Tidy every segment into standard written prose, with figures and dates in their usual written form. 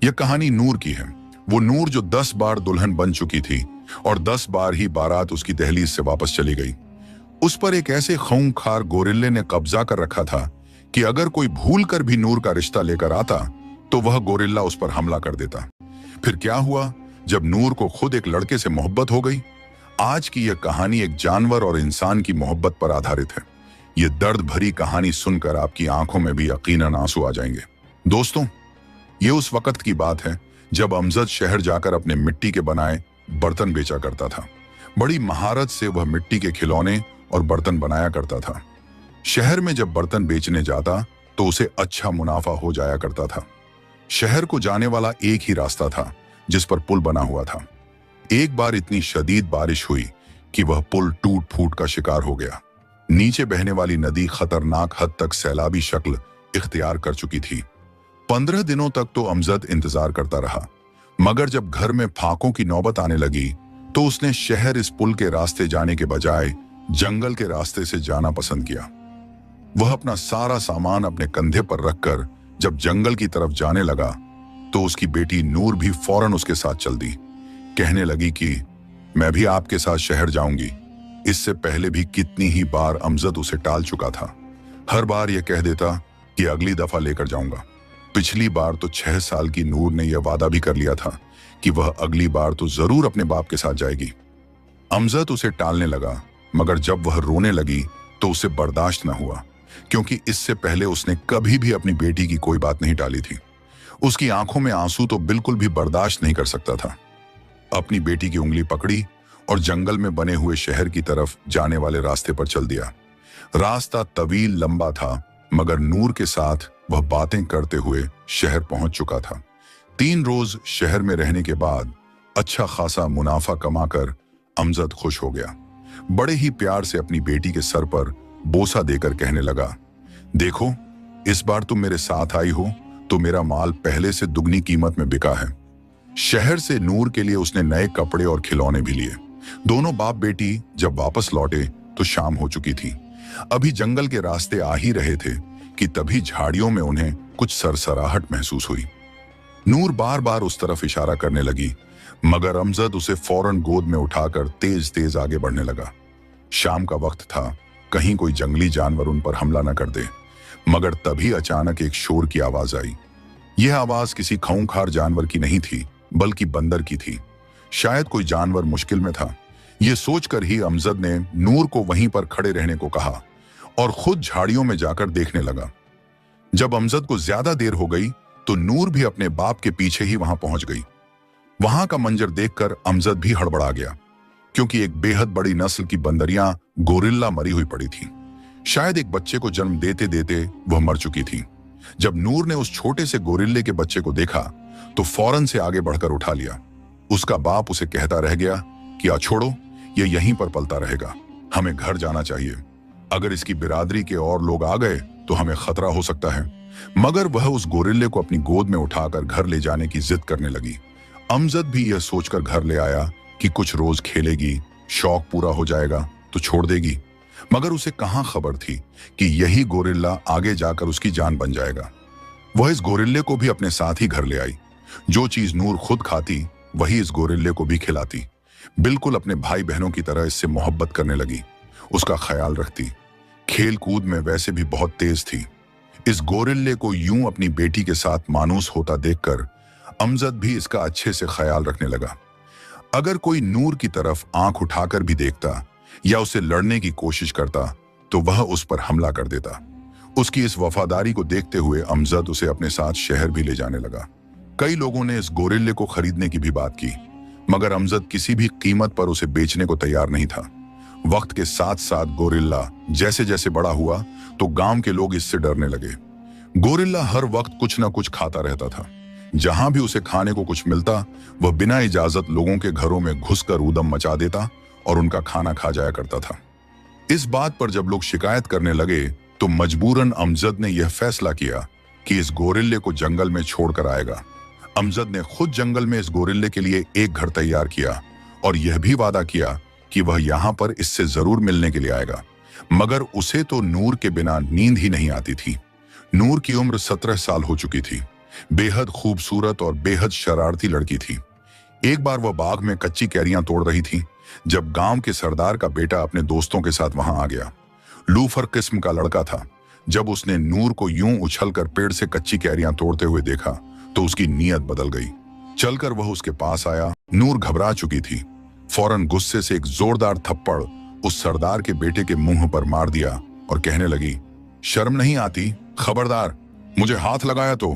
यह कहानी नूर की है। वो नूर जो 10 बार दुल्हन बन चुकी थी और 10 बार ही बारात उसकी दहलीज से वापस चली गई। उस पर एक ऐसे खूंखार गोरिल्ले ने कब्जा कर रखा था कि अगर कोई भूल कर भी नूर का रिश्ता लेकर आता तो वह गोरिल्ला उस पर हमला कर देता। फिर क्या हुआ जब नूर को खुद एक लड़के से मोहब्बत हो गई। आज की यह कहानी एक जानवर और इंसान की मोहब्बत पर आधारित है। यह दर्द भरी कहानी सुनकर आपकी आंखों में भी यकीनन आंसू आ जाएंगे। दोस्तों, ये उस वक्त की बात है जब अमजद शहर जाकर अपने मिट्टी के बनाए बर्तन बेचा करता था। बड़ी महारत से वह मिट्टी के खिलौने और बर्तन बनाया करता था। शहर में जब बर्तन बेचने जाता तो उसे अच्छा मुनाफा हो जाया करता था। शहर को जाने वाला एक ही रास्ता था जिस पर पुल बना हुआ था। एक बार इतनी शदीद बारिश हुई कि वह पुल टूट फूट का शिकार हो गया। नीचे बहने वाली नदी खतरनाक हद तक सैलाबी शक्ल इख्तियार कर चुकी थी। 15 दिनों तक तो अमजद इंतजार करता रहा, मगर जब घर में फाकों की नौबत आने लगी तो उसने शहर इस पुल के रास्ते जाने के बजाय जंगल के रास्ते से जाना पसंद किया। वह अपना सारा सामान अपने कंधे पर रखकर जब जंगल की तरफ जाने लगा तो उसकी बेटी नूर भी फौरन उसके साथ चल दी। कहने लगी कि मैं भी आपके साथ शहर जाऊंगी। इससे पहले भी कितनी ही बार अमजद उसे टाल चुका था। हर बार यह कह देता कि अगली दफा लेकर जाऊंगा। पिछली बार तो 6 साल की नूर ने यह वादा भी कर लिया था कि वह अगली बार तो जरूर अपने बाप के साथ जाएगी। अमजद उसे टालने लगा, मगर जब वह रोने लगी तो उसे बर्दाश्त न हुआ, क्योंकि इससे पहले उसने कभी भी अपनी बेटी की कोई बात नहीं टाली थी। उसकी आंखों में आंसू तो बिल्कुल भी बर्दाश्त नहीं कर सकता था। अपनी बेटी की उंगली पकड़ी और जंगल में बने हुए शहर की तरफ जाने वाले रास्ते पर चल दिया। रास्ता तवील लंबा था, मगर नूर के साथ वह बातें करते हुए शहर पहुंच चुका था। 3 रोज शहर में रहने के बाद अच्छा खासा मुनाफा कमाकर अमजद खुश हो गया। बड़े ही प्यार से अपनी बेटी के सर पर बोसा देकर कहने लगा, देखो, इस बार तुम मेरे साथ आई हो तो मेरा माल पहले से दुगनी कीमत में बिका है। शहर से नूर के लिए उसने नए कपड़े और खिलौने भी लिए। दोनों बाप बेटी जब वापस लौटे तो शाम हो चुकी थी। अभी जंगल के रास्ते आ ही रहे थे कि तभी झाड़ियों में उन्हें कुछ सरसराहट महसूस हुई। नूर बार बार उस तरफ इशारा करने लगी, मगर अमजद उसे फौरन गोद में उठाकर तेज तेज आगे बढ़ने लगा। शाम का वक्त था, कहीं कोई जंगली जानवर उन पर हमला न कर दे। मगर तभी अचानक एक शोर की आवाज आई। यह आवाज किसी खूंखार जानवर की नहीं थी, बल्कि बंदर की थी। शायद कोई जानवर मुश्किल में था। यह सोचकर ही अमजद ने नूर को वहीं पर खड़े रहने को कहा और खुद झाड़ियों में जाकर देखने लगा। जब अमजद को ज्यादा देर हो गई तो नूर भी अपने बाप के पीछे ही वहां पहुंच गई। वहां का मंजर देखकर अमजद भी हड़बड़ा गया, क्योंकि एक बेहद बड़ी नस्ल की बंदरियां गोरिल्ला मरी हुई पड़ी थी। शायद एक बच्चे को जन्म देते देते वह मर चुकी थी। जब नूर ने उस छोटे से गोरिल्ले के बच्चे को देखा तो फौरन से आगे बढ़कर उठा लिया। उसका बाप उसे कहता रह गया कि छोड़ो, यह यहीं पर पलता रहेगा, हमें घर जाना चाहिए। अगर इसकी बिरादरी के और लोग आ गए तो हमें खतरा हो सकता है। मगर वह उस गोरिल्ले को अपनी गोद में उठाकर घर ले जाने की जिद करने लगी। अमजद भी यह सोचकर घर ले आया कि कुछ रोज खेलेगी, शौक पूरा हो जाएगा तो छोड़ देगी। मगर उसे कहां खबर थी कि यही गोरिल्ला आगे जाकर उसकी जान बन जाएगा। वह इस गोरिल्ले को भी अपने साथ ही घर ले आई। जो चीज नूर खुद खाती वही इस गोरिल्ले को भी खिलाती। बिल्कुल अपने भाई बहनों की तरह इससे मोहब्बत करने लगी, उसका ख्याल रखती। खेल कूद में वैसे भी बहुत तेज थी। इस गोरिल्ले को यूं अपनी बेटी के साथ मानूस होता देखकर अमजद भी इसका अच्छे से ख्याल रखने लगा। अगर कोई नूर की तरफ आंख उठाकर भी देखता या उसे लड़ने की कोशिश करता तो वह उस पर हमला कर देता। उसकी इस वफादारी को देखते हुए अमजद उसे अपने साथ शहर भी ले जाने लगा। कई लोगों ने इस गोरिल्ले को खरीदने की भी बात की, मगर अमजद किसी भी कीमत पर उसे बेचने को तैयार नहीं था। वक्त के साथ साथ गोरिल्ला जैसे जैसे बड़ा हुआ तो गांव के लोग इससे डरने लगे। गोरिल्ला हर वक्त कुछ ना कुछ खाता रहता था। जहां भी उसे खाने को कुछ मिलता वह बिना इजाजत लोगों के घरों में घुसकर ऊधम मचा देता और उनका खाना खा जाया करता था। इस बात पर जब लोग शिकायत करने लगे तो मजबूरन अमजद ने यह फैसला किया कि इस गोरिल्ले को जंगल में छोड़कर आएगा। अमजद ने खुद जंगल में इस गोरिल्ले के लिए एक घर तैयार किया और यह भी वादा किया कि वह यहाँ पर इससे जरूर मिलने के लिए आएगा। मगर उसे तो नूर के बिना नींद ही नहीं आती थी। नूर की उम्र 17 साल हो चुकी थी। बेहद खूबसूरत और बेहद शरारती लड़की थी। एक बार वह बाग में कच्ची कैरियां तोड़ रही थी जब गांव के सरदार का बेटा अपने दोस्तों के साथ वहां आ गया। लूफर किस्म का लड़का था। जब उसने नूर को यूं उछलकर पेड़ से कच्ची कैरियां तोड़ते हुए देखा तो उसकी नीयत बदल गई। चलकर वह उसके पास आया। नूर घबरा चुकी थी। फौरन गुस्से से एक जोरदार थप्पड़ उस सरदार के बेटे के मुंह पर मार दिया और कहने लगी, शर्म नहीं आती? खबरदार मुझे हाथ लगाया तो,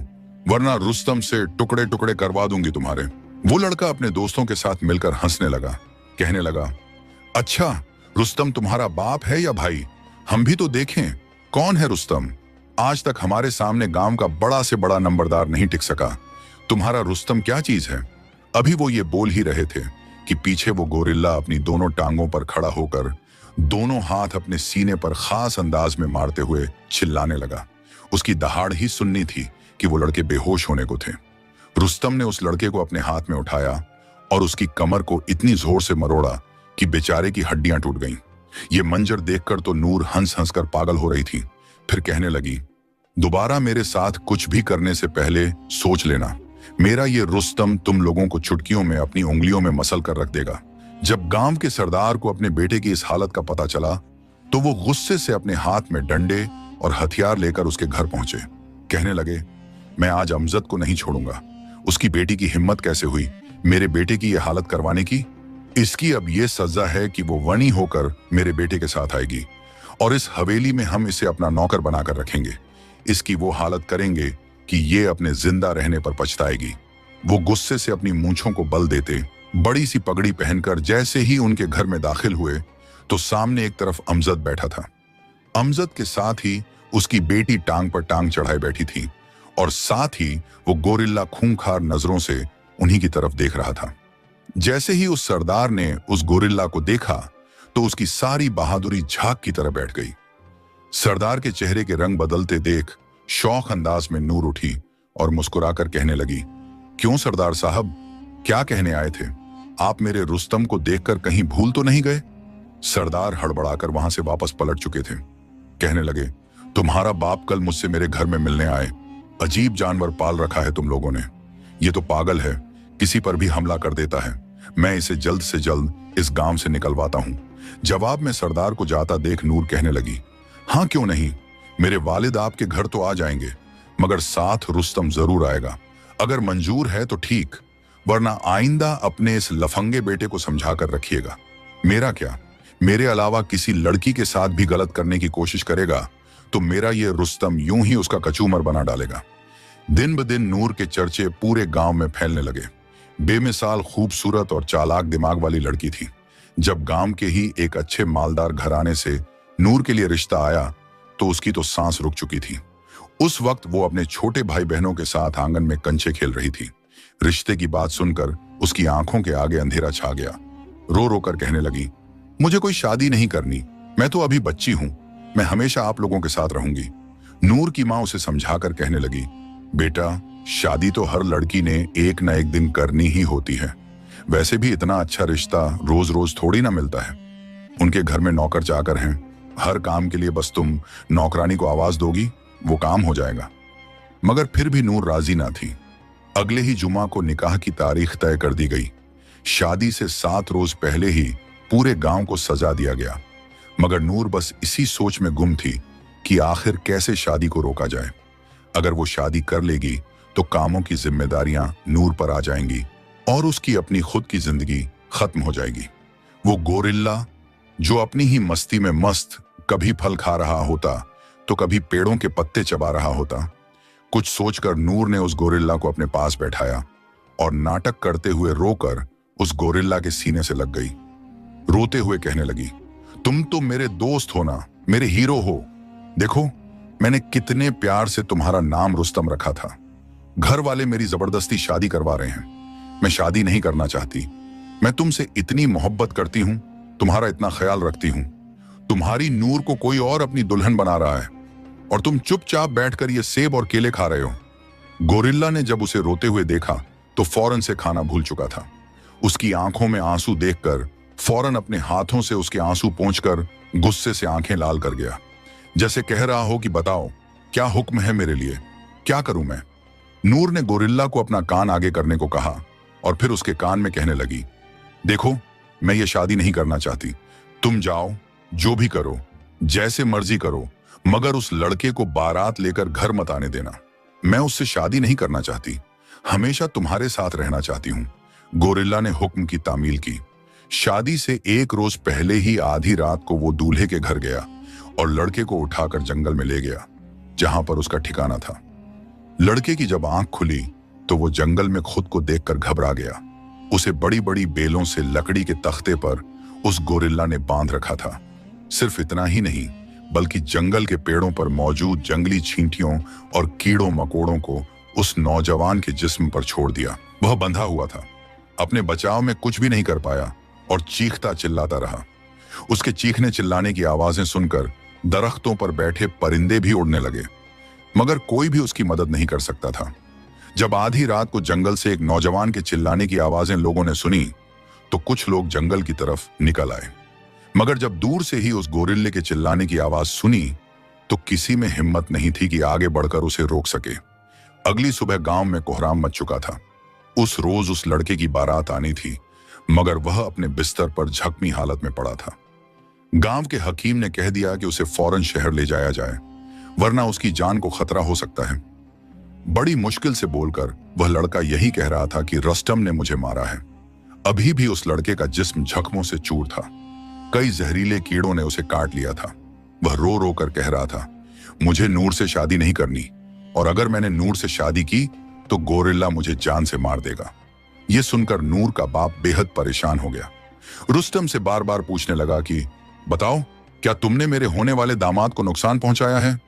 वरना रुस्तम से टुकड़े टुकड़े करवा दूंगी तुम्हारे। वो लड़का अपने दोस्तों के साथ मिलकर हंसने लगा। कहने लगा, अच्छा रुस्तम तुम्हारा बाप है या भाई? हम भी तो देखें कौन है रुस्तम। आज तक हमारे सामने गांव का बड़ा से बड़ा नंबरदार नहीं टिक सका। तुम्हारा रुस्तम क्या चीज है? अभी वो ये बोल ही रहे थे कि पीछे वो गोरिल्ला अपनी दोनों टांगों पर खड़ा होकर दोनों हाथ अपने सीने पर खास अंदाज में मारते हुए चिल्लाने लगा। उसकी दहाड़ ही सुननी थी कि वो लड़के बेहोश होने को थे। रुस्तम ने उस लड़के को अपने हाथ में उठाया और उसकी कमर को इतनी जोर से मरोड़ा कि बेचारे की हड्डियां टूट गईं। ये मंजर देखकर तो नूर हंस हंस कर पागल हो रही थी। फिर कहने लगी, दोबारा मेरे साथ कुछ भी करने से पहले सोच लेना, मेरा ये रुस्तम तुम लोगों को चुटकियों में अपनी उंगलियों में मसल कर रख देगा। जब गांव के सरदार को अपने बेटे की इस हालत का पता चला तो वो गुस्से से अपने हाथ में डंडे और हथियार लेकर उसके घर पहुंचे। कहने लगे, मैं आज अमजद को नहीं छोड़ूंगा। उसकी बेटी की हिम्मत कैसे हुई मेरे बेटे की यह हालत करवाने की? इसकी अब यह सजा है कि वो वनी होकर मेरे बेटे के साथ आएगी और इस हवेली में हम इसे अपना नौकर बनाकर रखेंगे। इसकी वो हालत करेंगे कि ये अपने जिंदा रहने पर पछताएगी। वो गुस्से से अपनी मूंछों को बल देते बड़ी सी पगड़ी पहनकर जैसे ही उनके घर में दाखिल हुए तो सामने एक तरफ अमजद बैठा था। अमजद के साथ ही उसकी बेटी टांग पर टांग चढ़ाए बैठी थी और साथ ही वो गोरिल्ला खूंखार नजरों से उन्हीं की तरफ देख रहा था। जैसे ही उस सरदार ने उस गोरिल्ला को देखा तो उसकी सारी बहादुरी झाग की तरह बैठ गई। सरदार के चेहरे के रंग बदलते देख शौक अंदाज में नूर उठी और मुस्कुराकर कहने लगी, क्यों सरदार साहब, क्या कहने आए थे? आप मेरे रुस्तम को देखकर कहीं भूल तो नहीं गए? सरदार हड़बड़ाकर वहां से वापस पलट चुके थे। कहने लगे, तुम्हारा बाप कल मुझसे मेरे घर में मिलने आए। अजीब जानवर पाल रखा है तुम लोगों ने। ये तो पागल है, किसी पर भी हमला कर देता है। मैं इसे जल्द से जल्द इस गांव से निकलवाता हूं। जवाब में सरदार को जाता देख नूर कहने लगी, हाँ क्यों नहीं, मेरे वालिद आपके घर तो आ जाएंगे, मगर साथ रुस्तम जरूर आएगा। अगर मंजूर है तो ठीक, वरना आइंदा अपने इस लफंगे बेटे को समझा कर रखिएगा। मेरा क्या, मेरे अलावा किसी लड़की के साथ भी गलत करने की कोशिश करेगा तो मेरा ये रुस्तम यूं ही उसका कचूमर बना डालेगा। दिन ब दिन नूर के चर्चे पूरे गांव में फैलने लगे। बेमिसाल खूबसूरत और चालाक दिमाग वाली लड़की थी। जब गांव के ही एक अच्छे मालदार घराने से नूर के लिए रिश्ता आया तो उसकी तो सांस रुक चुकी थी। उस वक्त वो अपने छोटे भाई बहनों के साथ आंगन में कंचे खेल रही थी। रिश्ते की बात सुनकर उसकी आंखों के आगे अंधेरा छा गया। रो रो कर कहने लगी, मुझे कोई शादी नहीं करनी, मैं तो अभी बच्ची हूं, मैं हमेशा आप लोगों के साथ रहूंगी। नूर की मां उसे समझाकर कहने लगी, बेटा शादी तो हर लड़की ने एक ना एक दिन करनी ही होती है। वैसे भी इतना अच्छा रिश्ता रोज रोज थोड़ी ना मिलता है। उनके घर में नौकर चाकर हैं, हर काम के लिए बस तुम नौकरानी को आवाज दोगी, वो काम हो जाएगा। मगर फिर भी नूर राजी ना थी। अगले ही जुमा को निकाह की तारीख तय कर दी गई। शादी से 7 रोज पहले ही पूरे गांव को सजा दिया गया। मगर नूर बस इसी सोच में गुम थी कि आखिर कैसे शादी को रोका जाए। अगर वो शादी कर लेगी तो कामों की जिम्मेदारियां नूर पर आ जाएंगी और उसकी अपनी खुद की जिंदगी खत्म हो जाएगी। वो गोरिल्ला जो अपनी ही मस्ती में मस्त कभी फल खा रहा होता तो कभी पेड़ों के पत्ते चबा रहा होता। कुछ सोचकर नूर ने उस गोरिल्ला को अपने पास बैठाया और नाटक करते हुए रोकर उस गोरिल्ला के सीने से लग गई। रोते हुए कहने लगी, तुम तो मेरे दोस्त हो ना, मेरे हीरो हो। देखो मैंने कितने प्यार से तुम्हारा नाम रुस्तम रखा था। घर वाले मेरी जबरदस्ती शादी करवा रहे हैं। मैं शादी नहीं करना चाहती। मैं तुमसे इतनी मोहब्बत करती हूं, तुम्हारा इतना ख्याल रखती हूं। तुम्हारी नूर को कोई और अपनी दुल्हन बना रहा है और तुम चुपचाप बैठकर ये सेब और केले खा रहे हो। गोरिल्ला ने जब उसे रोते हुए देखा तो फौरन से खाना भूल चुका था। उसकी आंखों में आंसू देखकर फौरन अपने हाथों से उसके आंसू पोंछकर गुस्से से आंखें लाल कर गया, जैसे कह रहा हो कि बताओ क्या हुक्म है मेरे लिए, क्या करूं मैं। नूर ने गोरिल्ला को अपना कान आगे करने को कहा और फिर उसके कान में कहने लगी, देखो, मैं ये शादी नहीं करना चाहती। तुम जाओ, जो भी करो, जैसे मर्जी करो, मगर उस लड़के को बारात लेकर घर मत आने देना। मैं उससे शादी नहीं करना चाहती, हमेशा तुम्हारे साथ रहना चाहती हूं। गोरिल्ला ने हुक्म की तामील की। शादी से एक रोज पहले ही आधी रात को वो दूल्हे के घर गया और लड़के को उठाकर जंगल में ले गया, जहां पर उसका ठिकाना था। लड़के की जब आंख खुली तो वो जंगल में खुद को देखकर घबरा गया। उसे बड़ी बड़ी बेलों से लकड़ी के तख्ते पर उस गोरिल्ला ने बांध रखा था। सिर्फ इतना ही नहीं, बल्कि जंगल के पेड़ों पर मौजूद जंगली चींटियों और कीड़ों मकोड़ों को उस नौजवान के जिस्म पर छोड़ दिया। वह बंधा हुआ था, अपने बचाव में कुछ भी नहीं कर पाया और चीखता चिल्लाता रहा। उसके चीखने चिल्लाने की आवाजें सुनकर दरख्तों पर बैठे परिंदे भी उड़ने लगे, मगर कोई भी उसकी मदद नहीं कर सकता था। जब आधी रात को जंगल से एक नौजवान के चिल्लाने की आवाजें लोगों ने सुनी तो कुछ लोग जंगल की तरफ निकल आए, मगर जब दूर से ही उस गोरिल्ले के चिल्लाने की आवाज सुनी तो किसी में हिम्मत नहीं थी कि आगे बढ़कर उसे रोक सके। अगली सुबह गांव में कोहराम मच चुका था। उस रोज उस लड़के की बारात आनी थी, मगर वह अपने बिस्तर पर जख्मी हालत में पड़ा था। गांव के हकीम ने कह दिया कि उसे फौरन शहर ले जाया जाए, वरना उसकी जान को खतरा हो सकता है। बड़ी मुश्किल से बोलकर वह लड़का यही कह रहा था कि रस्तम ने मुझे मारा है। अभी भी उस लड़के का जिस्म जख्मों से चूर था। कई जहरीले कीड़ों ने उसे काट लिया था। वह रो रो कर कह रहा था, मुझे नूर से शादी नहीं करनी, और अगर मैंने नूर से शादी की तो गोरिल्ला मुझे जान से मार देगा। यह सुनकर नूर का बाप बेहद परेशान हो गया। रुस्तम से बार बार पूछने लगा कि बताओ, क्या तुमने मेरे होने वाले दामाद को नुकसान पहुंचाया है?